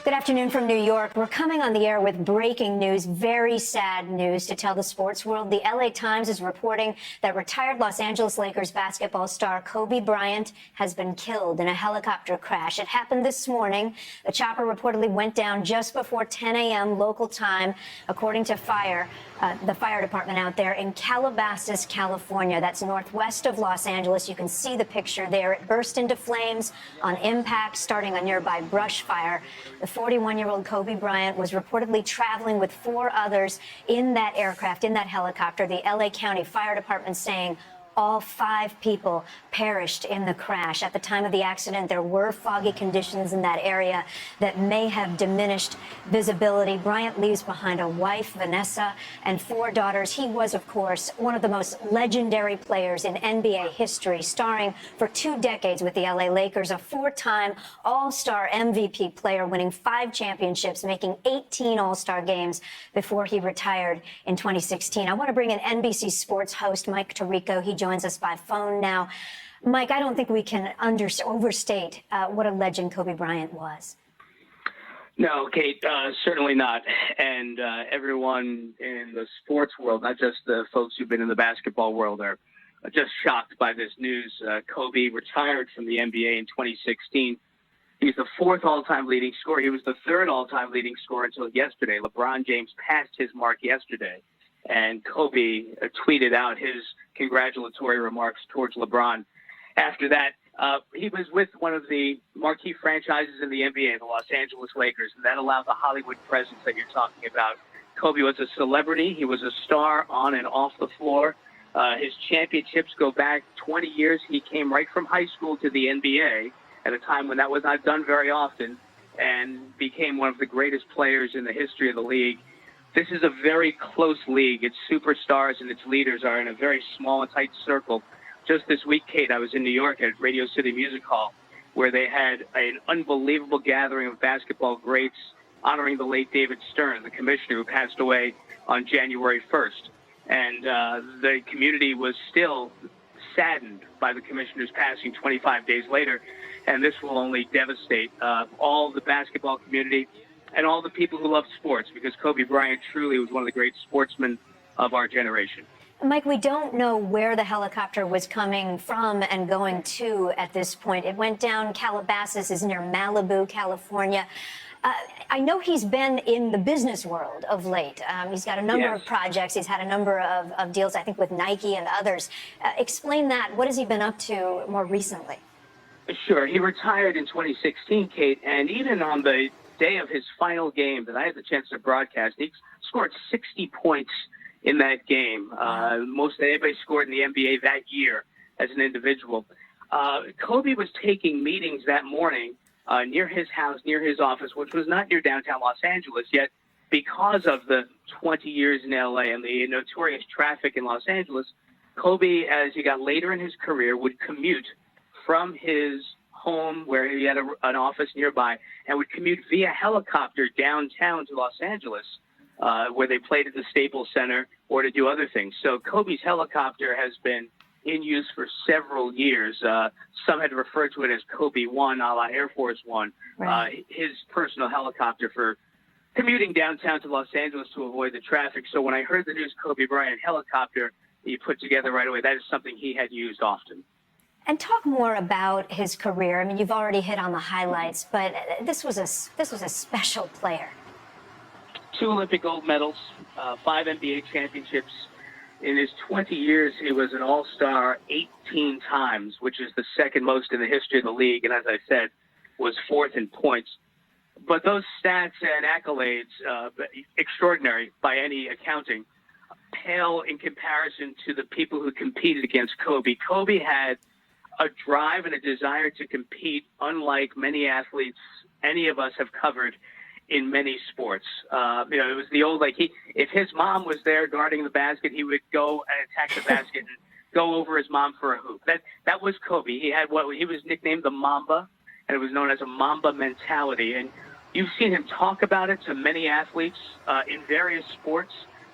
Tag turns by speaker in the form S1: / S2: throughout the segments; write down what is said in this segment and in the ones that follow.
S1: Good afternoon from New York. We're coming on the air with breaking news, very sad news to tell the sports world. The LA Times is reporting that retired Los Angeles Lakers basketball star Kobe Bryant has been killed in a helicopter crash. It happened this morning. The chopper reportedly went down just before 10 a.m. local time, according to the fire department out there in Calabasas, California. That's northwest of Los Angeles. You can see the picture there. It burst into flames on impact, starting a nearby brush fire. The 41-year-old Kobe Bryant was reportedly traveling with 4 others in that aircraft, in that helicopter. The LA County Fire Department saying all 5 people perished in the crash. At the time of the accident, there were foggy conditions in that area that may have diminished visibility. Bryant leaves behind a wife, Vanessa, and 4 daughters. He was, of course, one of the most legendary players in NBA history, starring for 2 decades with the LA Lakers, a 4-time All-Star MVP player, winning 5 championships, making 18 All-Star games before he retired in 2016. I want to bring in NBC Sports host Mike Tirico. He joins us by phone now. Mike, I don't think we can overstate what a legend Kobe Bryant was.
S2: No, Kate, certainly not. And everyone in the sports world, not just the folks who've been in the basketball world, are just shocked by this news. Kobe retired from the NBA in 2016. He's the 4th all-time leading scorer. He was the 3rd all-time leading scorer until yesterday. LeBron James passed his mark yesterday. And Kobe tweeted out his congratulatory remarks towards LeBron. After that, he was with one of the marquee franchises in the NBA, the Los Angeles Lakers, and that allowed the Hollywood presence that you're talking about. Kobe was a celebrity. He was a star on and off the floor. His championships go back 20 years. He came right from high school to the NBA at a time when that was not done very often, and became one of the greatest players in the history of the league. This is a very close league. Its superstars and its leaders are in a very small and tight circle. Just this week, Kate, I was in New York at Radio City Music Hall, where they had an unbelievable gathering of basketball greats honoring the late David Stern, the commissioner who passed away on January 1st. And the community was still saddened by the commissioner's passing 25 days later. And this will only devastate all the basketball community and all the people who love sports, because Kobe Bryant truly was one of the great sportsmen of our generation.
S1: Mike, we don't know where the helicopter was coming from and going to at this point. It went down. Calabasas is near Malibu, California. I know he's been in the business world of late. He's got a number of projects. He's had a number of deals, I think, with Nike and others. Explain that. What has he been up to more recently?
S2: Sure. He retired in 2016, Kate, and even on the day of his final game that I had the chance to broadcast, he scored 60 points in that game, most that anybody scored in the NBA that year as an individual. Kobe was taking meetings that morning near his house, near his office, which was not near downtown Los Angeles, yet because of the 20 years in LA and the notorious traffic in Los Angeles, Kobe, as he got later in his career, would commute from his home, where he had an office nearby, and would commute via helicopter downtown to Los Angeles, where they played at the Staples Center or to do other things. So Kobe's helicopter has been in use for several years. Some had referred to it as Kobe One, a la Air Force One, right. His personal helicopter for commuting downtown to Los Angeles to avoid the traffic. So when I heard the news Kobe Bryant helicopter, he put together right away, that is something he had used often.
S1: And talk more about his career. I mean, you've already hit on the highlights, but this was a special player.
S2: 2 Olympic gold medals, 5 NBA championships. In his 20 years, he was an all-star 18 times, which is the 2nd most in the history of the league, and as I said, was 4th in points. But those stats and accolades, extraordinary by any accounting, pale in comparison to the people who competed against Kobe. Kobe had a drive and a desire to compete unlike many athletes any of us have covered in many sports. It was the old, if his mom was there guarding the basket, he would go and attack the basket and go over his mom for a hoop. That was Kobe. He had he was nicknamed the Mamba, and it was known as a Mamba mentality. And you've seen him talk about it to many athletes in various sports,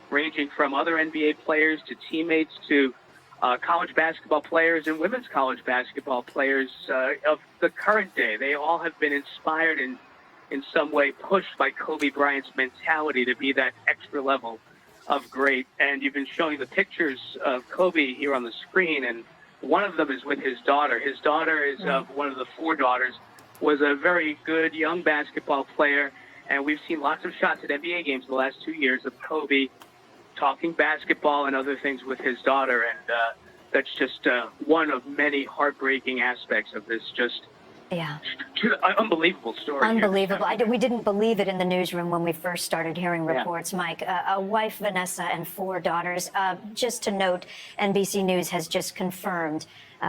S2: ranging from other NBA players to teammates to college basketball players and women's college basketball players of the current day. They all have been inspired and in some way pushed by Kobe Bryant's mentality to be that extra level of great. And you've been showing the pictures of Kobe here on the screen, and one of them is with his daughter. His daughter is one of the four daughters, was a very good young basketball player, and we've seen lots of shots at NBA games the last 2 years of Kobe talking basketball and other things with his daughter, and that's just one of many heartbreaking aspects of this unbelievable story.
S1: Unbelievable. We didn't believe it in the newsroom when we first started hearing reports, Mike. A wife, Vanessa, and four daughters. Just to note, NBC News has just confirmed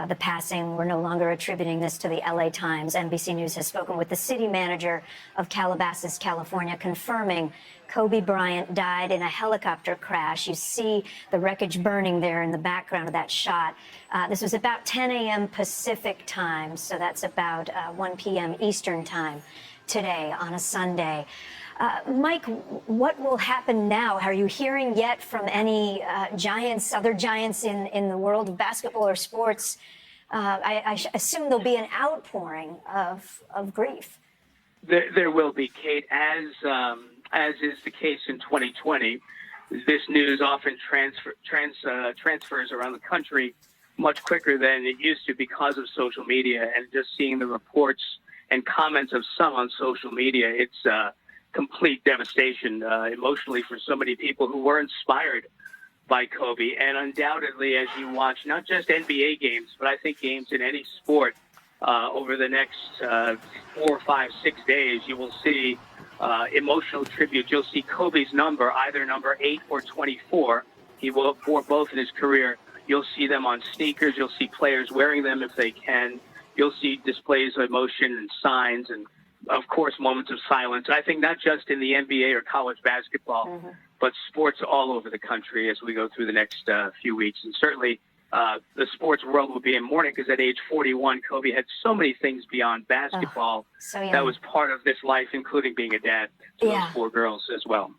S1: the passing. We're no longer attributing this to the LA Times. NBC News has spoken with the city manager of Calabasas, California, confirming Kobe Bryant died in a helicopter crash. You see the wreckage burning there in the background of that shot. This was about 10 a.m. Pacific time, so that's about 1 p.m. Eastern time today on a Sunday. Mike, what will happen now? Are you hearing yet from any giants, other giants in the world of basketball or sports? I assume there'll be an outpouring of grief.
S2: There will be, Kate, as is the case in 2020. This news often transfers around the country much quicker than it used to because of social media, and just seeing the reports and comments of some on social media, it's complete devastation emotionally for so many people who were inspired by Kobe. And undoubtedly, as you watch not just NBA games, but I think games in any sport over the next 4, 5, 6 days, you will see emotional tribute. You'll see Kobe's number, either number 8 or 24. He wore both in his career. You'll see them on sneakers. You'll see players wearing them if they can. You'll see displays of emotion and signs, and of course, moments of silence. I think not just in the NBA or college basketball, but sports all over the country as we go through the next few weeks. And certainly the sports world will be in mourning because at age 41, Kobe had so many things beyond basketball that was part of this life, including being a dad to those four girls as well.